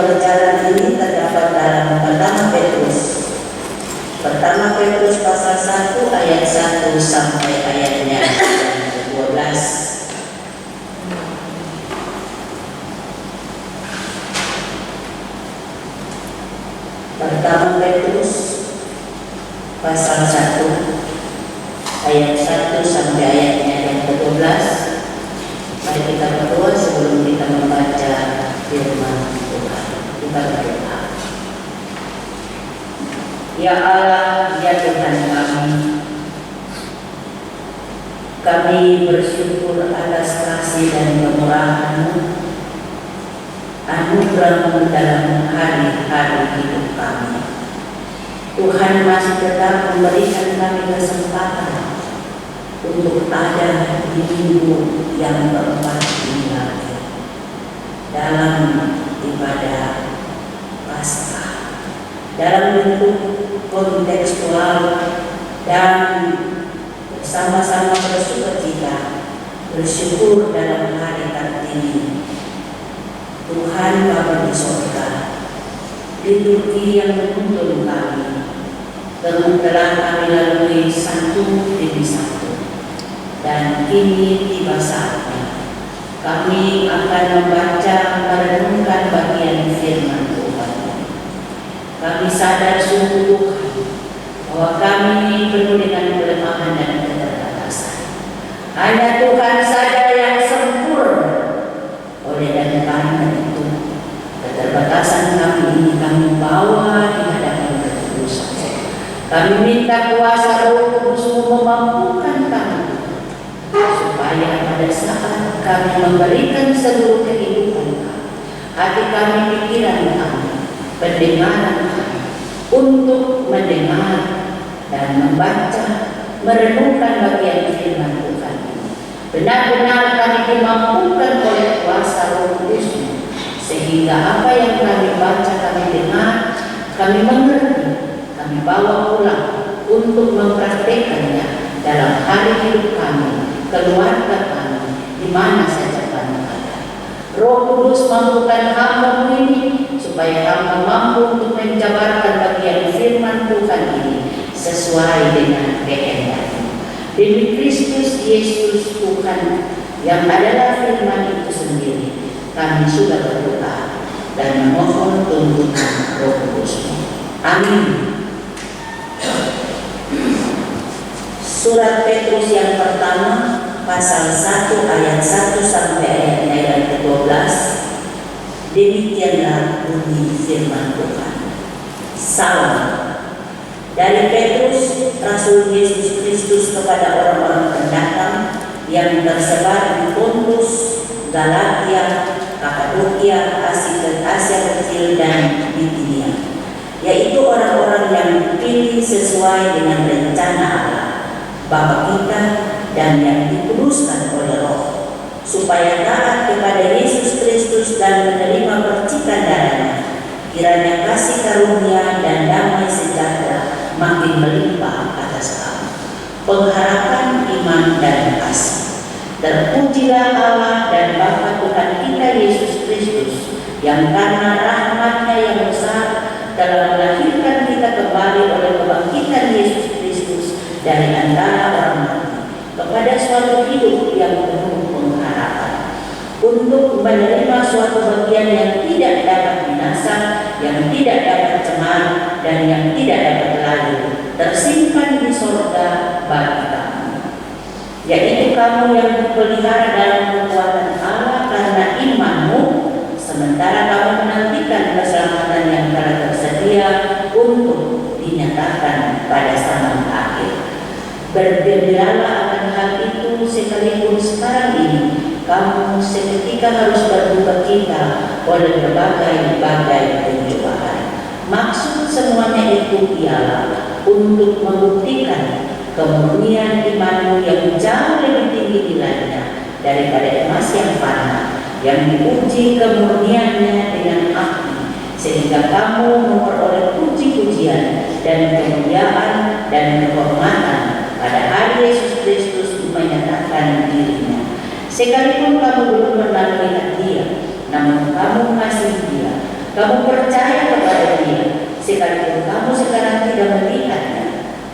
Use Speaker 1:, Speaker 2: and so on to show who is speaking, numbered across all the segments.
Speaker 1: berjalan ini terdapat dalam Pertama Petrus pasal 1 ayat 1 sampai ayatnya 12. Pertama Petrus pasal 1 ayat 1 sampai ayatnya yang ke-12. Mari kita berdoa sebelum kita membaca firman Tuhan. Kita berdoa. Ya Allah, ya Tuhan kami bersyukur atas kasih dan kemurahan-Mu, anugerah-Mu dalam hari-hari hidup kami. Tuhan masih tetap memberikan kami kesempatan untuk ada di minggu yang keempat ini lagi dalam ibadah Paskah, dalam bentuk kontekstual dan bersama-sama bersukacita, bersyukur dalam hari Kartini. Tuhan Bapa di surga, liturgi yang menuntun kami telah kami lalui satu demi satu, dan kini tiba saatnya kami akan membaca merenungkan bagian firman Tuhan. Kami sadar sungguh Tuhan bahwa kami penuh dengan kelemahan dan keterbatasan. Hanya Tuhan saja yang sempurna. Oleh dan karena itu, keterbatasan kami ini kami bawa di hadapan Tuhan. Kami minta kuasa Roh Kudus memampukan kami supaya pada saat kami memberikan seluruh kehidupan kami, hati kami, pikiran kami, pendengaran kami, untuk mendengar dan membaca, merenungkan bagian firman Tuhan ini, benar-benar kami dimampukan oleh kuasa Roh Kudus, sehingga apa yang kami baca, kami dengar, kami mengerti, kami bawa pulang untuk mempraktekannya dalam hari hidup kami, keluarga kami, di mana saja kami ada. Roh Kudus mampukan hamba ini supaya hamba mampu untuk menjabarkan bagian firman Tuhan ini sesuai dengan kehendak-Mu. Demi Kristus Yesus Tuhan yang adalah firman itu sendiri, kami sudah berdoa dan memohon tuntunan Roh Kudus-Mu. Amin. Surat Petrus yang pertama pasal 1 ayat 1 sampai ayatnya yang ke-12. Demikianlah bunyi firman Tuhan. Salam dari Petrus, Rasul Yesus Kristus, kepada orang-orang pendatang yang tersebar di Pontus, Galatia, Kapadokia, Asia Kecil, dan Bitinia, yaitu orang-orang yang dipilih sesuai dengan rencana Allah Bapa kita dan yang dikuduskan oleh Roh, supaya taat kepada Yesus Kristus dan menerima percikan darahnya. Kiranya kasih karunia dan damai sejahtera makin melimpah atas kamu. Pengharapan iman dan kasih. Terpujilah Allah dan Bapa Tuhan kita Yesus Kristus, yang karena rahmat-Nya yang besar telah melahirkan kita kembali oleh kebangkitan Yesus Kristus dari antara orang mati kepada suatu hidup yang penuh pengharapan, untuk menerima suatu bagian yang tidak dapat binasa, yang tidak dapat cemar, dan yang tidak dapat layu, tersimpan di sorga bagi kamu, yaitu kamu yang dipelihara dalam kekuatan Allah karena imanmu, sementara kamu menantikan keselamatan yang telah tersedia untuk dinyatakan pada zaman akhir. Bergembiralah akan hal itu, sekalipun sekarang ini kamu seketika harus berduka cita oleh berbagai pencobaan. Maksud semuanya itu ialah untuk membuktikan kemurnian imanmu yang jauh lebih tinggi nilainya daripada emas yang fana, yang diuji kemurniannya dengan api, sehingga kamu memperoleh puji-pujian dan kemuliaan dan kehormatan pada hari Yesus Kristus menyatakan dirinya. Sekalipun kamu belum pernah melihat Dia, namun kamu mengasihi Dia, Kamu percaya kepada Dia, sekalipun kamu sekarang tidak melihatnya.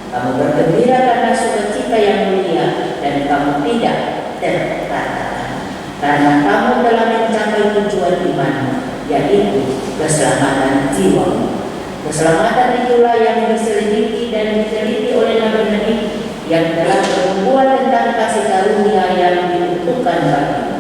Speaker 1: Kamu bergembira karena sukacita yang mulia, dan kamu tidak terkatakan, karena kamu telah mencapai tujuan imanmu, yaitu keselamatan jiwamu. Keselamatan itulah yang diselidiki dan diteliti oleh nabi-nabi yang telah bernubuat tentang kasih karunia yang diuntukkan bagimu.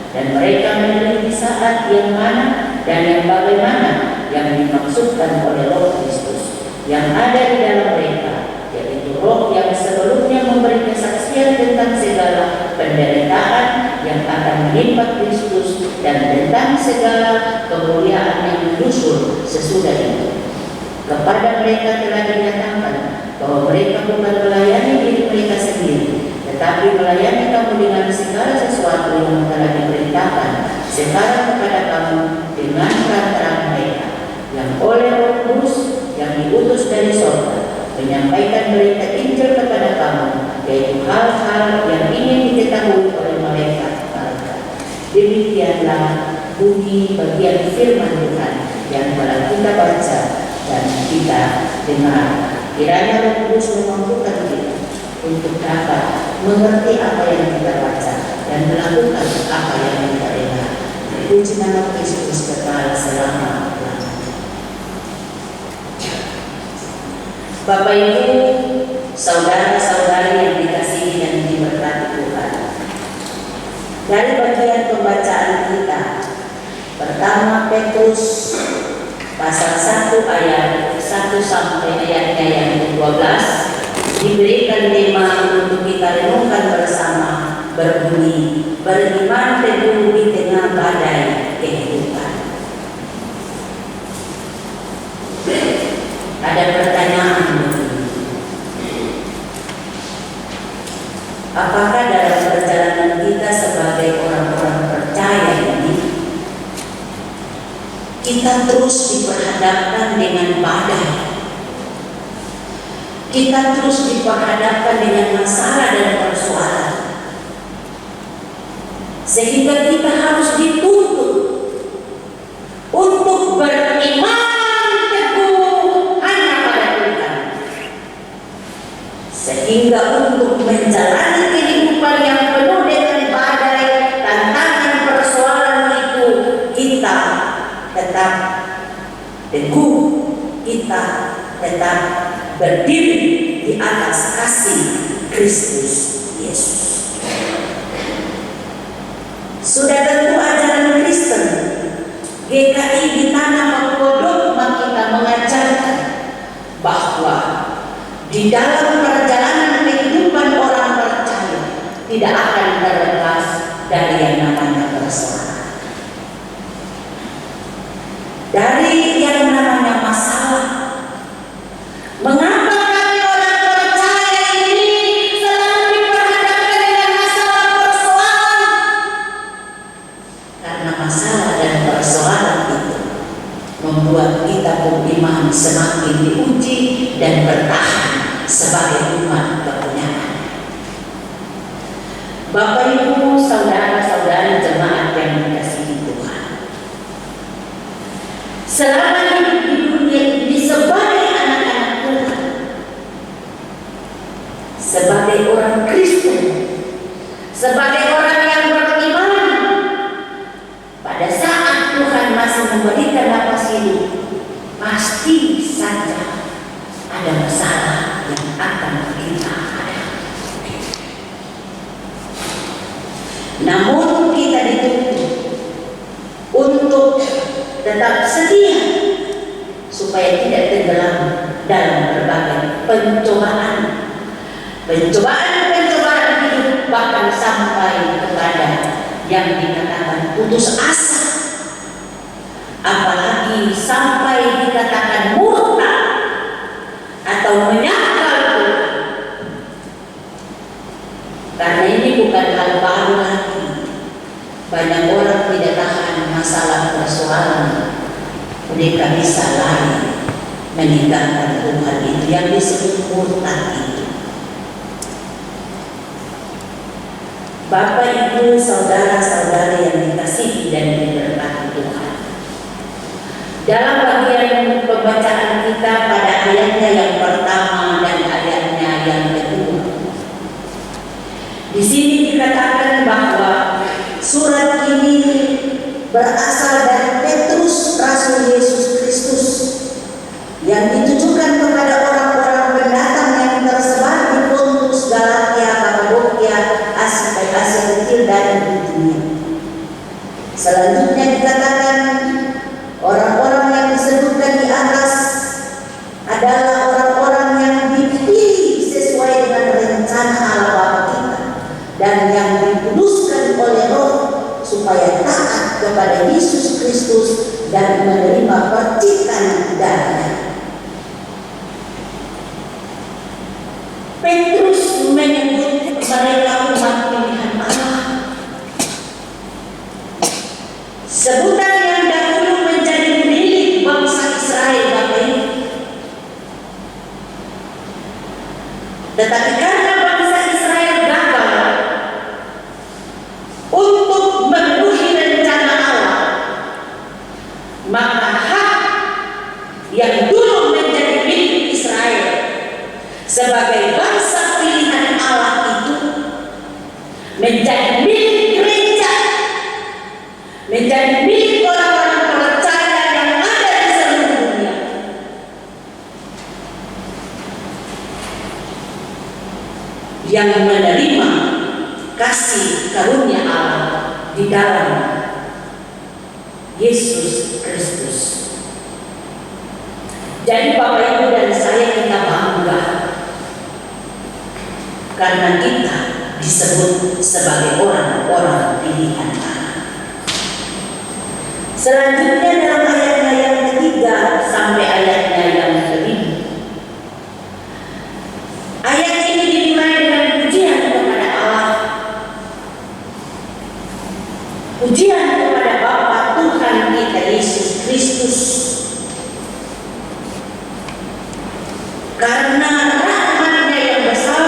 Speaker 1: Dan mereka meneliti saat yang mana dan yang bagaimana yang dimaksudkan oleh Roh Kristus yang ada di dalam mereka, yaitu Roh yang sebelumnya memberi kesaksian tentang segala penderitaan yang akan menimpa Kristus dan tentang segala kemuliaan yang menyusul sesudah itu. Kepada mereka telah dinyatakan bahwa mereka bukan melayani diri mereka sendiri, tetapi melayani kamu dengan segala sesuatu yang telah diperintahkan sekarang kepada kamu dengan perantara mereka, yang oleh Roh Kudus yang diutus dari surga menyampaikan berita Injil kepada kamu, yaitu hal-hal yang ingin diketahui oleh mereka. Demikianlah bunyi bagian firman Tuhan yang telah kita baca dan kita dengar. Kiranya Roh Kudus memampukan kita untuk dapat mengerti apa yang kita baca dan melakukan apa yang kita dengar. Puji nama Kristus kekal selama-lamanya. Bapak Ibu, saudara-saudari yang dikasihi dan diberkati Tuhan, dari bagian pembacaan kita, pertama Petrus pasal 1 ayat 1 sampai ayatnya yang ke-12 diberikan tema untuk kita renungkan bersama, berbunyi, beriman teguh di tengah badai kehidupan. Ada pertanyaan begini: apakah dalam perjalanan kita sebagai orang-orang percaya ini kita terus diperhadapkan dengan badai, kita terus diperhadapkan dengan masalah dan persoalan, sehingga kita harus dituntut untuk beriman teguh hanya pada Tuhan, sehingga untuk menjalani kehidupan yang penuh dengan badai, tantangan, persoalan itu kita tetap teguh, kita tetap berdiri di atas kasih Kristus Yesus. Sudah tentu ajaran Kristen GKI di tanah Papua dogma kita mengajarkan bahwa di dalam perjalanan kehidupan orang percaya tidak akan terlepas dari yang namanya persoalan, dari yang namanya masalah. Mengapa kami orang percaya ini selalu diperhadapkan dengan masalah persoalan? Karena masalah dan persoalan itu membuat kita beriman semakin diuji dan bertahan sebagai umat kepunyaan. Bapak Ibu, saudara-saudari jemaat yang dikasihi Tuhan, selama hidup di dunia ini sebagai anak-anak Tuhan, sebagai orang Kristen, sebagai orang yang beriman, pada saat Tuhan masih memberikan napas hidup, pasti saja ada masalah yang akan kita hadapi. Namun kita dituntut untuk tetap setia supaya tidak tenggelam dalam berbagai pencobaan hidup, bahkan sampai kepada yang dikatakan putus asa, apalagi sampai dikatakan murtad atau menyangkal Tuhan. Karena ini bukan hal baru lagi. Banyak orang tidak tahan masalah persoalan, mereka bisa lari meninggalkan Tuhan itu yang disebut murtad itu. Bapak, Ibu, saudara-saudari yang dikasihi dan diberkati Tuhan, Dalam bagian pembacaan kita pada ayatnya yang pertama dan ayatnya yang kedua, di sini dikatakan bahwa surat ini berasal dari Petrus, Rasul Yesus Kristus, yang ditujukan kepada orang-orang pendatang yang tersebar di Pontus, Galatia, Kapadokia, Asia Kecil dan Bitunia. Selanjutnya dikatakan orang-orang yang disebutkan di atas adalah orang-orang yang dipilih sesuai dengan rencana Allah Bapa kita dan yang dikuduskan oleh Roh supaya taat kepada Yesus Kristus dan menerima percikan darahnya. Petrus menyebut mereka umat pilihan Allah. Sebutan yang dahulu menjadi milik bangsa Israel Bapak ini. Tetapi karena bangsa Israel gagal untuk memenuhi rencana Allah, maka hak yang dulu menjadi milik Israel sebagai bangsa pilihan Allah itu menjadi milik gereja, menjadi milik orang-orang percaya yang ada di seluruh dunia. Yang menerima kasih karunia Allah di dalam Yesus Kristus. Jadi Bapak Ibu dan saya, kita bangga karena kita disebut sebagai orang-orang pilihan Allah. Selanjutnya dalam ayatnya yang ketiga sampai ayatnya yang kelima, ayat ini dimulai dengan pujian kepada Allah, pujian kepada Bapa Tuhan kita Yesus Kristus, karena rahmat-Nya yang besar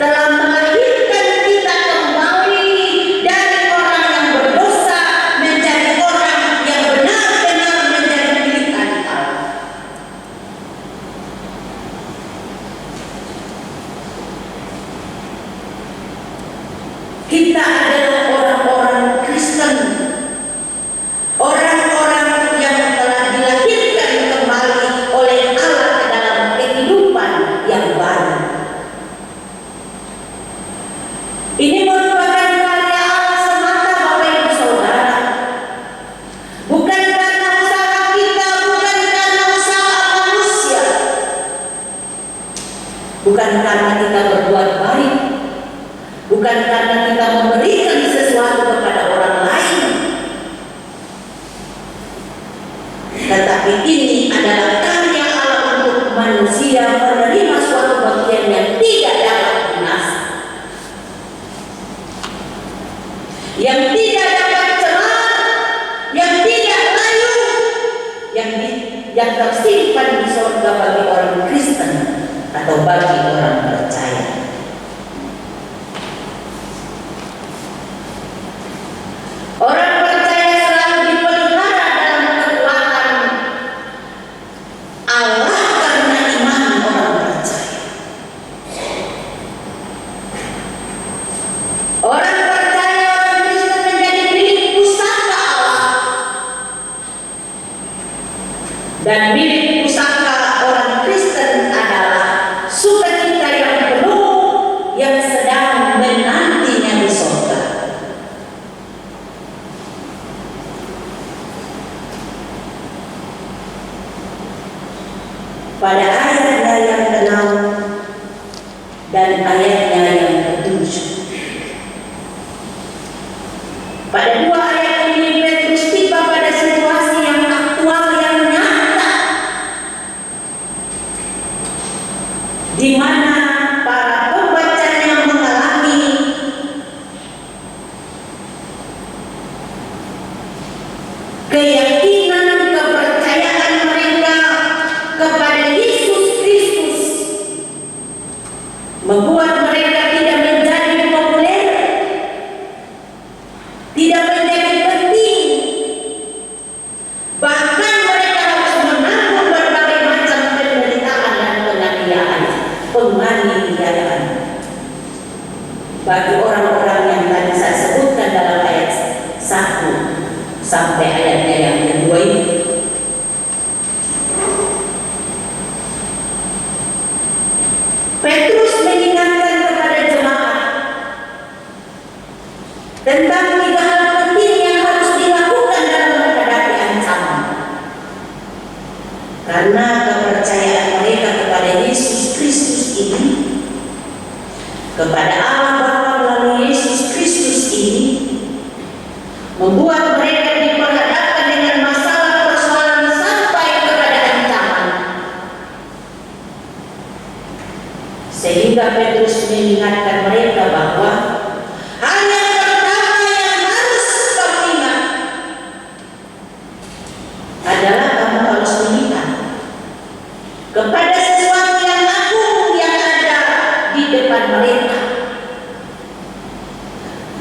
Speaker 1: telah melahirkan kita kembali dari orang yang berdosa menjadi orang yang benar-benar menjadi pilihan Allah. Kita adalah orang-orang Kristen, orang-orang yang telah dilahirkan kembali oleh Allah ke dalam kehidupan yang baru. Ini merupakan karya Allah semata Bapak Ibu Saudara. Bukan karena usaha kita, bukan karena usaha manusia. Bukan karena kita berbuat baik, bukan karena kita memberikan sesuatu kepada orang lain. Tetapi ini adalah karya Allah untuk manusia menerima suatu bagian yang tidak dapat binasa, yang tidak dapat celah, yang tidak layu, yang tersimpan di surga bagi orang Kristen atau bagi orang percaya. Orang percaya selalu dipelihara dalam kekuatan Allah karena iman orang percaya. Orang percaya, orang Kristen menjadi milik pusaka Allah, dan milik pusaka orang Kristen adalah sukacita yang penuh yang sedang menantinya di surga. Pada ayatnya yang ke-6 dan ayatnya yang ke-7, pada dua ayat ini Petrus tiba pada situasi yang aktual, yang nyata, di mana para pembacanya mengalami keyakinan, kepercayaan mereka kepada Yesus Kristus membuat mereka tidak menjadi populer, tidak menjadi penting, bagi orang-orang yang tadi saya sebutkan dalam ayat 1 sampai ayatnya yang kedua ini. Petrus mengingatkan kepada jemaat tentang 3 hal penting yang harus dilakukan dalam menghadapi ancaman. Karena kepercayaan mereka kepada Yesus Kristus ini, kepada Allah Bapa melalui Yesus Kristus ini, membuat mereka diperhadapkan dengan masalah persoalan sampai kepada ancaman. Sehingga Petrus mengingatkan mereka bahwa hal yang pertama yang harus kamu ingat adalah kamu harus melihat kepada sesuatu yang agung yang ada di depan mereka.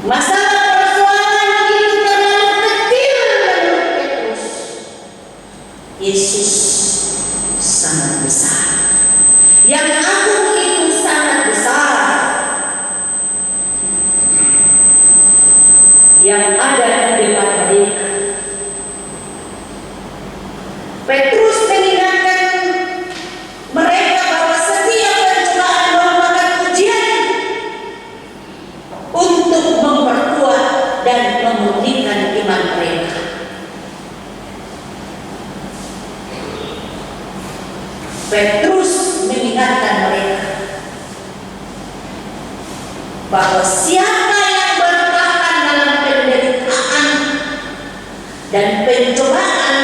Speaker 1: Masalah persoalan itu terlalu kecil menurut Petrus. Yesus sangat besar. Yang agung itu sangat besar. Yang ada di depan mereka. Petrus mengingatkan mereka bahwa setiap pencobaan merupakan ujian untuk memperkuat dan memulihkan iman mereka. Petrus mengingatkan mereka bahwa siapa yang bertahan dalam penderitaan dan pencobaan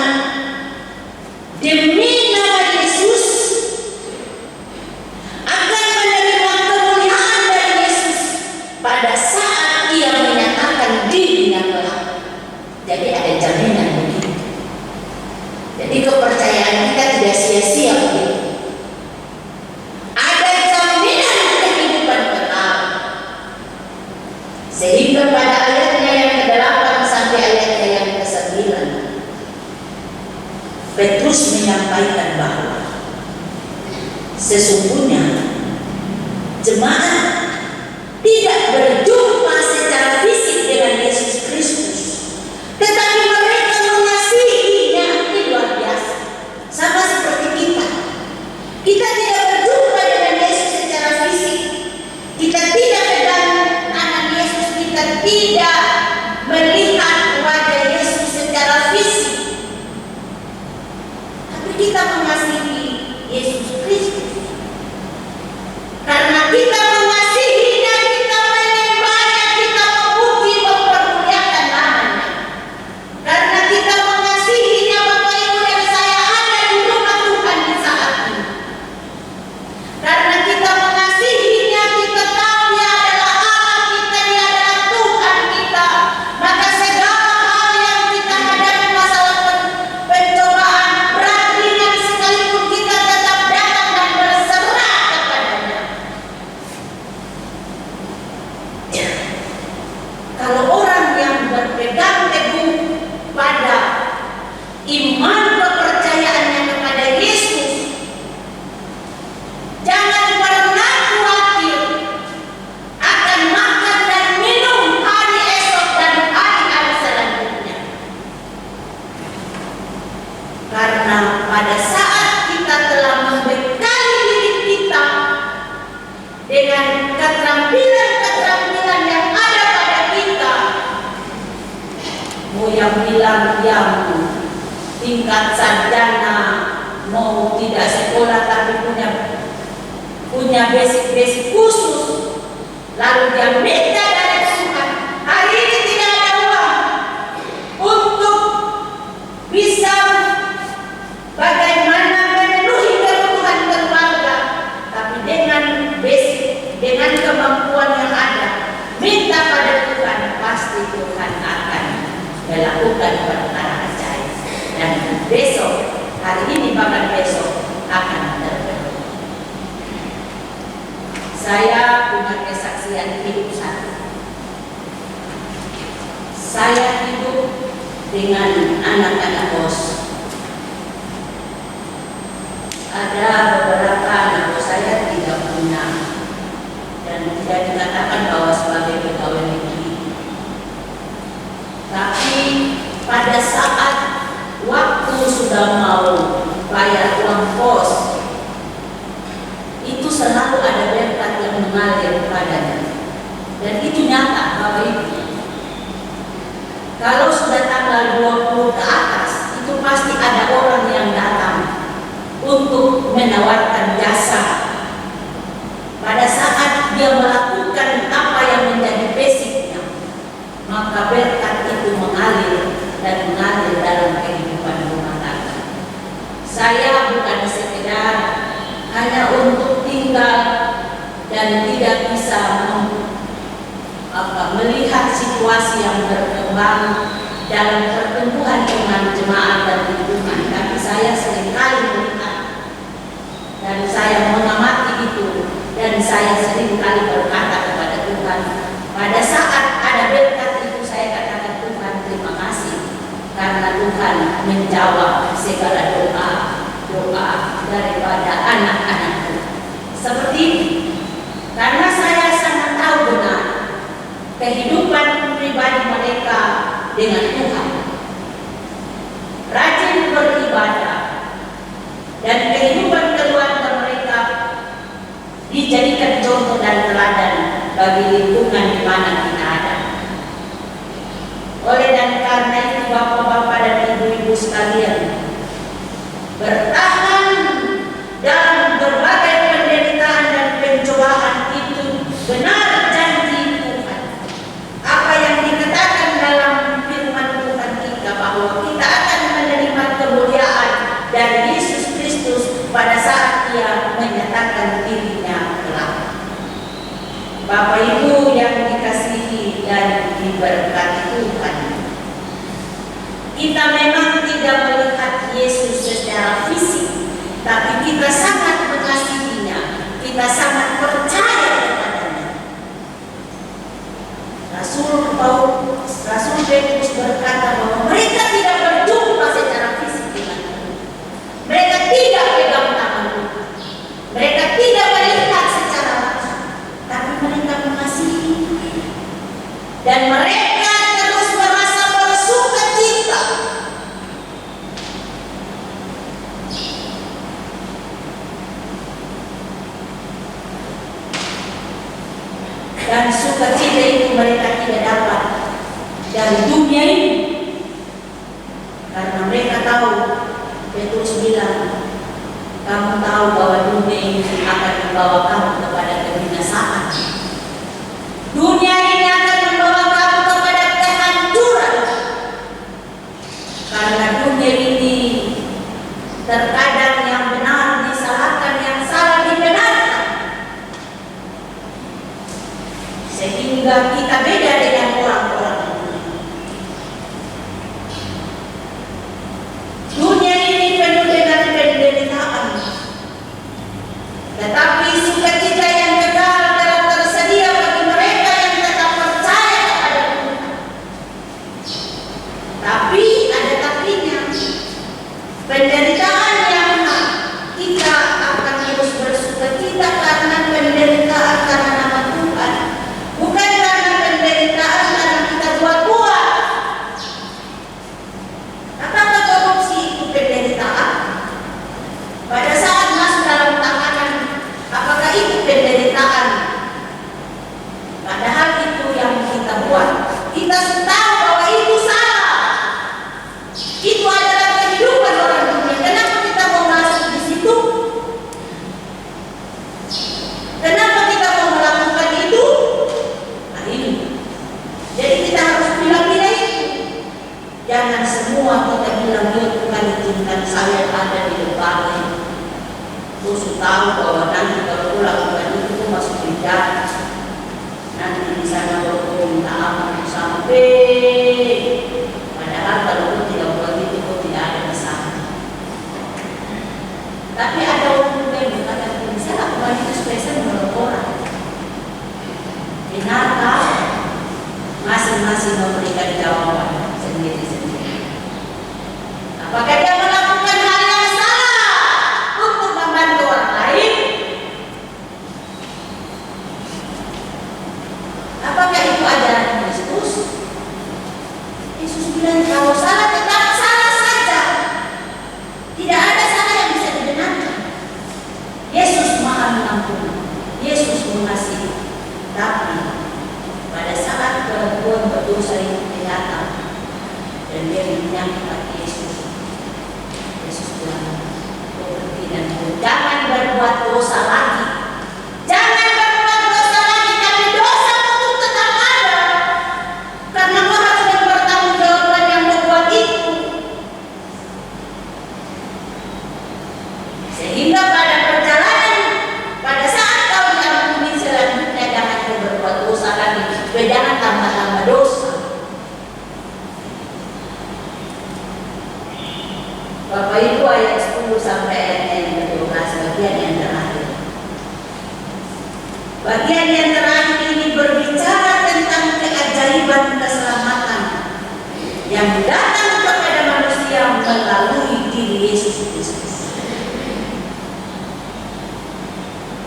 Speaker 1: demi nama Yesus akan menerima kemuliaan dari Yesus pada saat ia menyatakan dirinya kelak. Jadi ada jaminan begitu. Jadi kepercayaan kita tidak sia-sia begitu. Ada jaminan kehidupan kekal. Sehingga pada ayatnya yang ke-8 sampai ayatnya yang ke-9, Petrus menyampaikan bahwa sesungguhnya jemaat tidak berjumpa secara fisik dengan Yesus Kristus, tetapi mereka mengasihinya. Ini luar biasa. Sama seperti kita. Kita tidak berjumpa dengan Yesus secara fisik. Kita tidak pegang tangan Yesus. Kita tidak melihat wajah Yesus secara fisik. Tapi kita mengasihi Yesus Kristus. Karena kita mengasihinya, kita menyembahnya, kita memuji, mempermuliakan namanya. Karena kita mengasihinya, Bapak Ibu dan saya ada di rumah Tuhan di saat ini. Karena kita mengasihinya, kita tahu Dia adalah Allah kita, Dia adalah Tuhan kita. Maka segala hal yang kita hadapi, masalah pencobaan berat ringan sekalipun, kita tetap datang dan berserah kepadanya. Kalau orang yang berpegang teguh pada iman kepercayaannya kepada Yesus, jangan pernah khawatir akan makan dan minum hari esok dan hari-hari selanjutnya. Karena pada saat kita telah membekali diri kita dengan keterampilan-keterampilan yang ada pada kita, mau yang bilang yang tingkat sarjana, mau tidak sekolah tapi punya basic khusus, lalu dia minta dari Tuhan, hari ini tidak ada uang untuk bisa bagaimana memenuhi kebutuhan keluarga, tapi dengan basic, dengan kemampuan yang ada, minta pada Tuhan, pasti Tuhan akan melakukan perkara ajaib. Dan besok, hari ini bahkan besok akan terpenuhi. Saya punya kesaksian hidup saya hidup dengan anak-anak bos. Ada beberapa anak bos saya tidak punya dan tidak dikatakan bahwa sebagai
Speaker 2: Bapak Ibu, kalau sudah tanggal 20 ke atas, itu pasti ada orang yang datang untuk menawarkan jasa. Pada saat dia melakukan apa yang menjadi basicnya, maka berkat itu mengalir dan mengalir dalam kehidupan rumah tangga. Saya bukan sekedar hanya untuk tinggal dan tidak bisa melihat situasi yang berkembang dalam pertumbuhan iman jemaat dan lingkungan, tapi saya seringkali melihat dan saya mengamati itu, dan saya seringkali berkata kepada Tuhan, pada saat ada berkat itu saya katakan, Tuhan terima kasih karena Tuhan menjawab segala doa daripada anak-anakku. Seperti ini, karena saya sangat tahu benar kehidupan pribadi mereka dengan Tuhan, rajin beribadah, dan kehidupan keluarga mereka dijadikan contoh dan teladan bagi lingkungan di mana kita ada. Oleh dan karena itu, Bapak-bapak dan Ibu-ibu sekalian, bertahan dalam berbagai penderitaan dan pencobaan itu benar janji Tuhan. Apa yang dikatakan dalam firman Tuhan kita, bahwa kita akan menerima kemuliaan dari Yesus Kristus pada saat Dia menyatakan dirinya kelak. Bapak Ibu yang dikasihi dan diberkati Tuhan, kita memang tidak melihat Yesus secara fisik, tapi kita sangat mengasihinya, kita sangat percaya kepadanya. Rasul Petrus berkata bahwa mereka tidak berjumpa secara fisik dengan Tuhan. Mereka tidak pegang tangan Tuhan. Mereka tidak melihat secara langsung, tapi mereka mengasihi. Dan mereka terus merasa bersuka cita. Dan sukacita itu mereka tidak dapat dari dunia ini, karena mereka tahu, Petrus bilang, kamu tahu bahwa dunia ini akan membawa kamu kepada kebinasaan. Dunia ini akan membawa kamu kepada kehancuran, karena dunia ini terkadang yang benar disalahkan, yang salah dibenarkan, sehingga kita beda dengan orang-orang. Dunia ini penuh dengan penderitaan, tetapi sukacita yang kekal telah tersedia bagi mereka yang tetap percaya kepada Tuhan. Tapi ada tapinya, penderitaan yang kita akan terus bersukacita karena penderitaan karena nama Tuhan, bukan karena penderitaan karena kita buat-buat. Apakah korupsi itu penderitaan? Pada saat masuk dalam tahanan, apakah itu penderitaan? Padahal itu yang kita buat. Kita tahu bahwa itu salah. Itu adalah kehidupan orang dunia. Kenapa kita mau masuk di situ? Kenapa kita mau melakukan itu? Nah ini. Jadi kita harus pilih-pilih itu. Jangan semua kita bilang, ya Tuhan izinkan saya ada di depannya. Terus tahu bahwa nanti kalau lakukan itu masuk penjara. Nanti di sana berhubung minta ampun sampai. Padahal kalau kau tidak buat itu, kau tidak ada di sana. Tapi ada orang juga yang berkata, bisa lakukan itu supaya saya menolong orang. Benarkah? Masing-masing memberikan jawaban sendiri-sendiri. Apakah dia melakukan hal yang salah untuk membantu orang lain? Apakah itu ajaran Kristus? Yesus bilang kalau salah tetap salah saja. Tidak ada salah yang bisa dibenarkan. Yesus Maha Mengampuni, Yesus mengasihi. Tapi pada saat perempuan berdosa itu datang dan dia menyangka Yesus. Yesus bilang, berhenti dan jangan berbuat dosa lagi. Jangan berbuat dosa lagi, tapi dosa itu tetap ada. Karena kau harus bertanggungjawabkan yang membuat itu. Sehingga pada perjalanan, pada saat kau diampuni selanjutnya, jangan kau berbuat dosa lagi. Jangan tambah-tambah dosa. Bapak Ibu, ayat 10 sampai ayat yang ke-12, bagian yang terakhir. Bagian yang terakhir ini berbicara tentang keajaiban keselamatan yang datang kepada manusia melalui diri Yesus Kristus.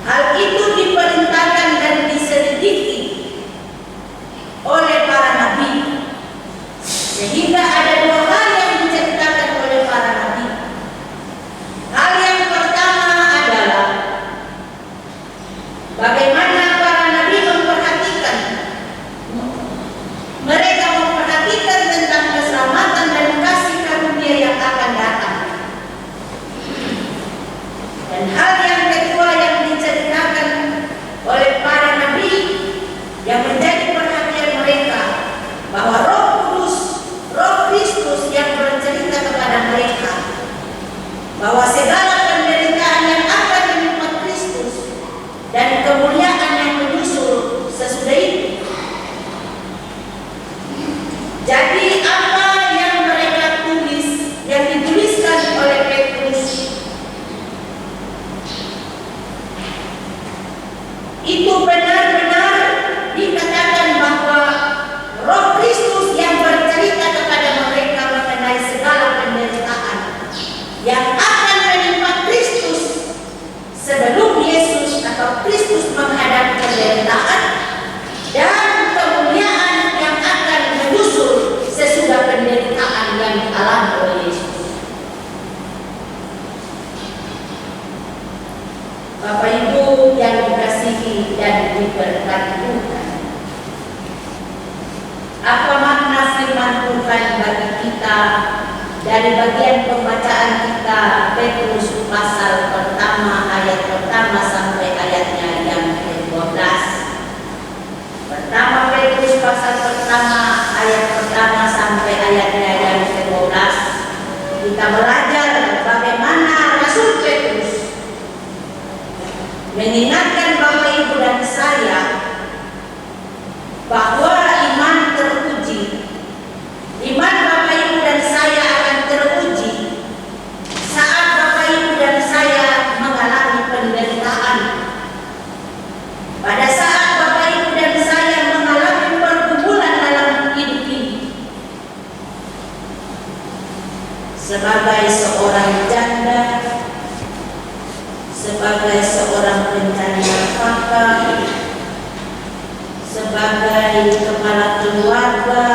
Speaker 2: Hal itu diperintahkan dan diselidiki oleh para nabi, sehingga ada dua hal yang diceritakan oleh para nabi. Hal yang pertama adalah bagaimana para nabi memperhatikan, mereka memperhatikan tentang keselamatan dan kasih karunia yang akan datang. Dan hal yang kedua yang diceritakan oleh para nabi yang menjadi perhatian mereka, bahwa Roh Kudus, Roh Kristus yang bercerita kepada mereka bahwa segala penderitaan yang akan menimpa Kristus dan kemuliaan yang menyusul sesudah itu. Jadi apa yang mereka tulis, yang dituliskan oleh Petrus, itu benar-benar dikatakan bahwa Roh Kristus yang bercerita kepada mereka mengenai segala penderitaan yang akan menimpa Kristus sebelum Yesus atau Kristus menghadapi penderitaan dan kemuliaan yang akan menyusul sesudah penderitaan yang dialami oleh Yesus. Bapak Ibu yang dikasihi dan diberkati Tuhan, apa makna firman Tuhan bagi kita dari bagian pembacaan kita Petrus pasal pertama ayat pertama sampai ayatnya yang ke-12. Pertama Petrus pasal pertama ayat pertama sampai ayatnya yang ke-12. Kita belajar bagaimana Rasul Petrus mengingatkan Bapak Ibu dan saya bahwa iman teruji. Iman Bapak Ibu dan saya akan teruji saat Bapak Ibu dan saya mengalami penderitaan. Pada saat Bapak Ibu dan saya mengalami pergumulan dalam hidup ini. Sebagai seorang janda, sebagai seorang pencari nafkah, sebagai kepala keluarga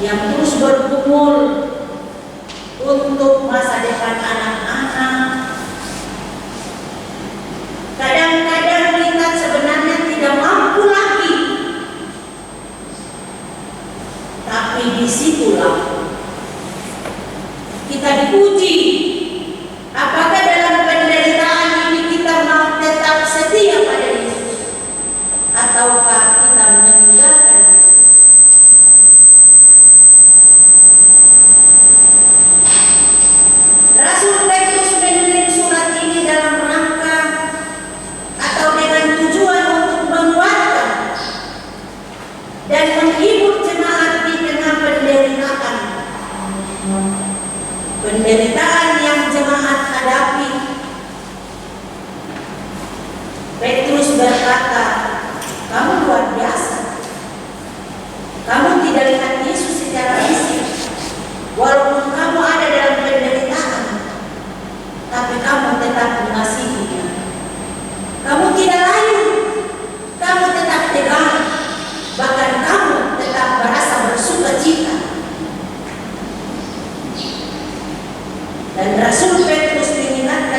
Speaker 2: yang terus bergumul untuk masa depan anak-anak. Kadang-kadang kita sebenarnya tidak mampu lagi, tapi disitulah kita diuji. Apakah dalam penderitaan ini kita mau tetap setia pada Yesus, ataukah kita meninggalkan Yesus? Rasul Petrus menulis surat ini dalam rangka atau dengan tujuan untuk menguatkan dan menghibur jemaat di tengah penderitaan. Penderitaan yang jemaat hadapi. Petrus berkata, kamu luar biasa. Kamu tidak lihat Yesus secara fisik, walaupun kamu ada dalam penderitaan, tapi kamu tetap mengasihinya. Kamu tidak layu, kamu tetap tegar, bahkan kamu tetap merasa bersuka cita. Dan Rasul Petrus mengingatkan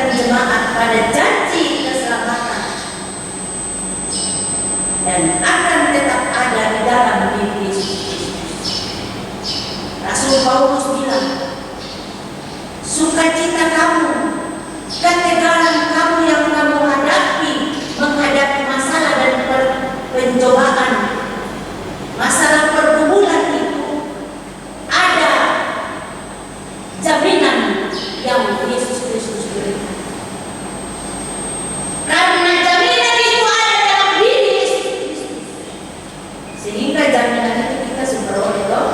Speaker 2: Sehingga jaminan itu kita peroleh toh.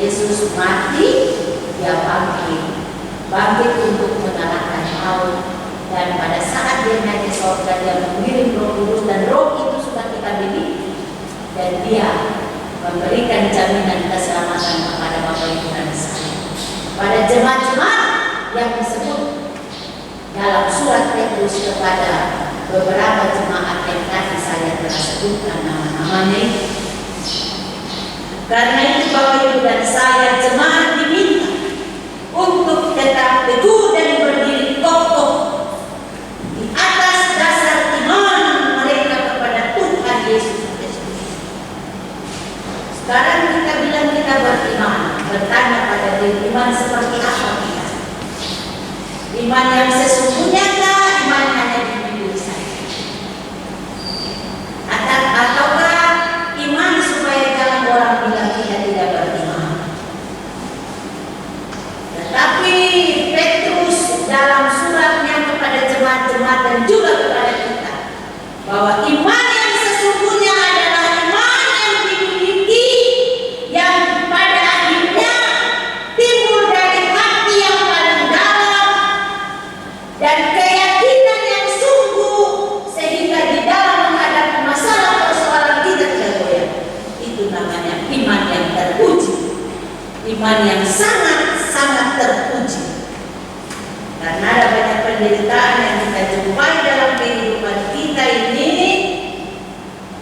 Speaker 2: Yesus mati, dia bangkit untuk mengalahkan maut, dan pada saat dia naik ke surga dia mengirim Roh Kudus, dan Roh itu sudah kita miliki, dan dia memberikan jaminan keselamatan kepada Bapak Ibu dan saya. Pada jemaat-jemaat yang disebut dalam surat Petrus kepada beberapa jemaat yang tadi saya telah sebutkan nama-namanya. Karena itu Bapak Ibu dan saya jemaat diminta untuk tetap teguh dan berdiri kokoh di atas dasar iman mereka kepada Tuhan Yesus Kristus. Sekarang kita bilang kita beriman, bertanya pada diri, iman seperti apa kita? Iman yang sesungguhnya kah? Iman hanya di diri saja? Ataukah iman supaya jangan orang bilang kita tidak beriman? Tetapi Petrus dalam suratnya kepada jemaat-jemaat dan juga kepada kita, bahwa iman yang sesungguhnya adalah iman yang dimiliki, yang pada akhirnya timbul dari hati yang paling dalam dan keyakinan yang sungguh, sehingga di dalam menghadapi masalah persoalan kita tidak goyah. Itu namanya iman yang terpuji, iman yang sangat terpuji. Karena ada banyak penderitaan yang kita jumpai dalam kehidupan kita ini.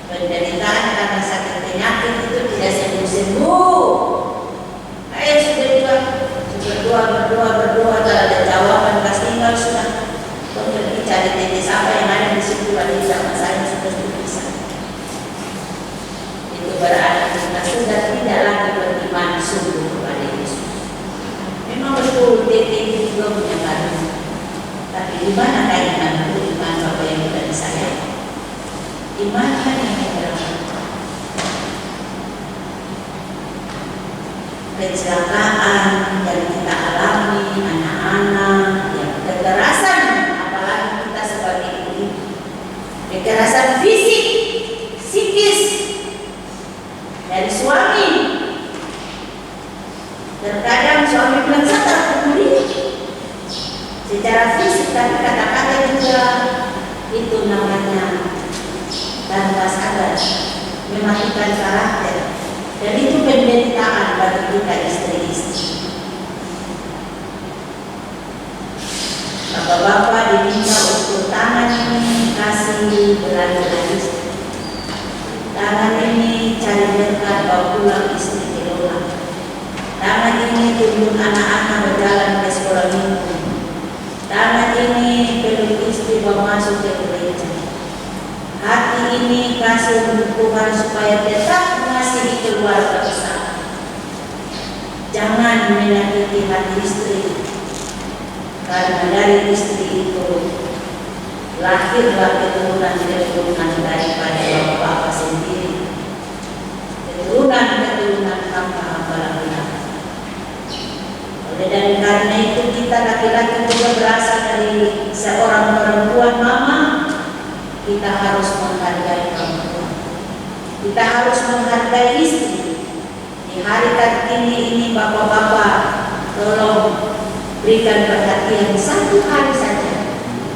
Speaker 2: Penderitaan karena sakit penyakit itu tidak sembuh-sembuh. Ayo sudah berdoa, kalau ada jawaban pasti tinggal sudah. Kau pergi cari tetes apa yang ada di situ, ada di zaman saya sudah bisa. Itu berarti kita sudah tidak lagi beriman sungguh kepada Yesus. Memang betul tete itu juga punya kandungan. Tapi di mana kaitan iman Bapak Ibu dan saya? Iman kan yang berapa? Kecelakaan yang kita alami, anak-anak, yang kekerasan, apalagi kita sebagai ibu, kekerasan fisik, psikis dari suami. Terkadang suami bilang saya terpukuli secara fisik, tapi kata-kata juga itu namanya tanpa sadar mematikan karakter, dan itu penderitaan bagi kita istri-istri. Bapak-bapak diminta untuk tangan ini kasih berlari-lari istri, tangan ini cari berkat bawa pulang istri ke rumah, tangan ini tuntun anak-anak berjalan ke sekolah minggu, tangan ini peluk istri bawa masuk ke gereja, hati ini kasih untuk Tuhan supaya tetap mengasihi keluarga besar. Jangan menyakiti hati istri, karena dari istri itu lahirlah keturunan daripada bapak-bapak sendiri, keturunan hamba-hamba laki-laki. Dan karena itu kita laki-laki juga berasal dari seorang perempuan mama. Kita harus menghargai perempuan, kita harus menghargai istri. Di hari Kartini ini bapak-bapak tolong berikan perhatian satu hari saja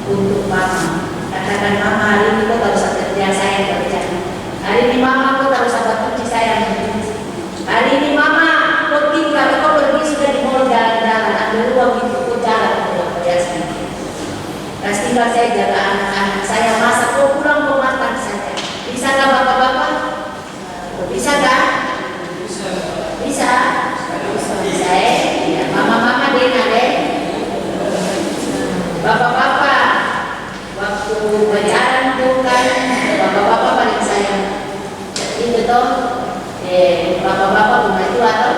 Speaker 2: untuk mama. Katakan, mama hari ini kau tak usah kerja, saya kerja. Hari ini mama kau tak usah cuci, saya mencuci. Hari ini mama kau tinggal, kau pergi sudah di mall jalan-jalan, ambil uang itu kau jalan pulang kerja sendiri. Pastikan saya jaga anak-anak saya, masak kau pulang kau makan saja. Bisa nggak bapak-bapak? Bisa kan? Bisa. Ya, mama-mama deh. Bapak-bapak waktu berjalan tuh kan, bapak-bapak paling sayang. Itu toh, bapak-bapak rumah itu atau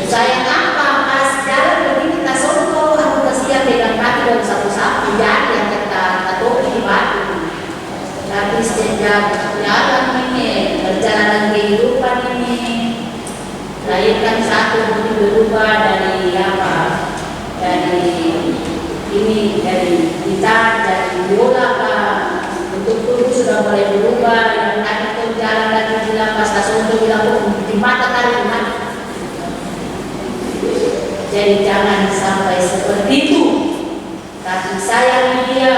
Speaker 2: sayang apa? Pas jalan begini kita sonto, aku kasihan pegang kaki dan sapu-sapu jadi yang kita topi di batu. Tapi sejak jalan ini, perjalanan kehidupan ini, lahirkan satu budi berubah dari apa? Dari kita, dari biola, bentuk tubuh sudah mulai berubah, yang tadi itu jalan lagi bilang, pas untuk bilang di mata tarik mati. Jadi jangan sampai seperti itu. Tapi saya dia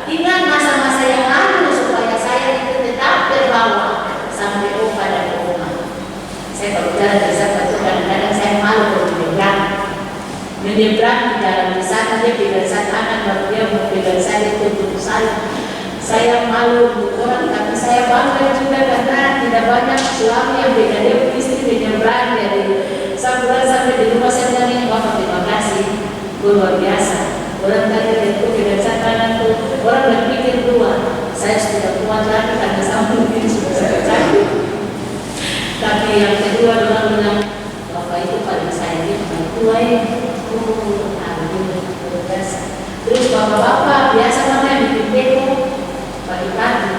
Speaker 2: ingat masa-masa yang lalu supaya saya itu tetap terbawa sampai pada oma. Saya kalau jalan di sana itu kadang-kadang saya malu kalau menyeberang di dalam di sana dia pegang saya anak baru dia mau pegang saya tutup saya malu untuk orang, tapi saya bangga juga karena tidak banyak suami yang beda dia istri menyeberang dari sebulan sampai di rumah saya bilang, Bapak terima kasih, luar biasa. Orang tadi itu pegang saya kanan tuh, orang berpikir dua, saya sudah kuat lagi karena sambung ini sudah sakit. Tapi yang kedua orang bilang, Bapak itu pada saya dia tua ya. Terus bapak-bapak biasa namanya bikin teko pagi-pagi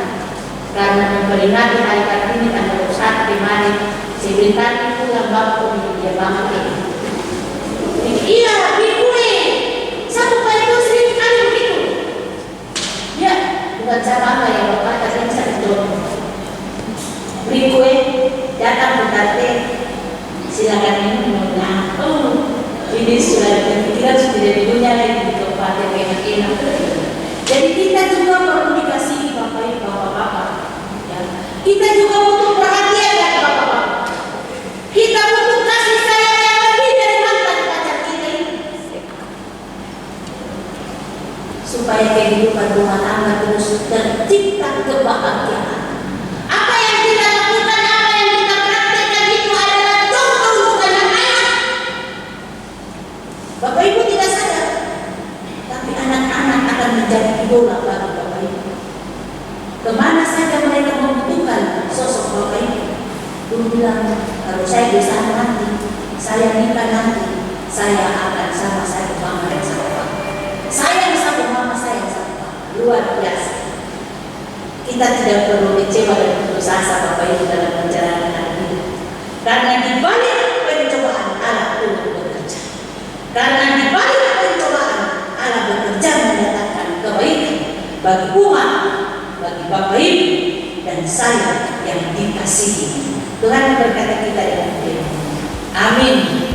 Speaker 2: karena memperingati hari Kartini tanggal 1 Maret. Sebentar itu yang bapak dia bangun iya bikue satu kali itu sering kali begitu ya bukan saya bangga ya bapak tapi bisa ditolong bikue datang berkata silakan minumnya ini sudah berpikiran sudah di dunia lagi di tempat yang enak-enak. Jadi kita juga perlu dikasih bapak-bapak. Ya. Kita juga butuh perhatian dari bapak-bapak. Kita butuh kasih sayang yang lebih dari mantan pacar kita ini. Supaya kehidupan rumah tangga terus tercipta kebahagiaan. Apa yang kita lakukan, apa yang kita praktekkan itu adalah contoh untuk anak-anak. Bapak Ibu tidak sadar, tapi anak-anak akan menjadi idola bagi Bapak Ibu. Kemana saja mereka membutuhkan sosok Bapak Ibu. Dulu bilang, kalau saya bisa nanti, saya nikah nanti, saya akan sama saya mama dan sama Bapak. Sayang sama mama, sayang sama Bapak. Luar biasa. Kita tidak perlu kecewa dan putus asa Bapak Ibu dalam menjalani hidup. Karena di balik pencobaan Allah turut bekerja. Karena di balik pencobaan Allah bekerja mendatangkan kebaikan bagi umat, bagi Bapak Ibu dan saya yang dikasihi. Tuhan berkata kita yang mulia. Amin.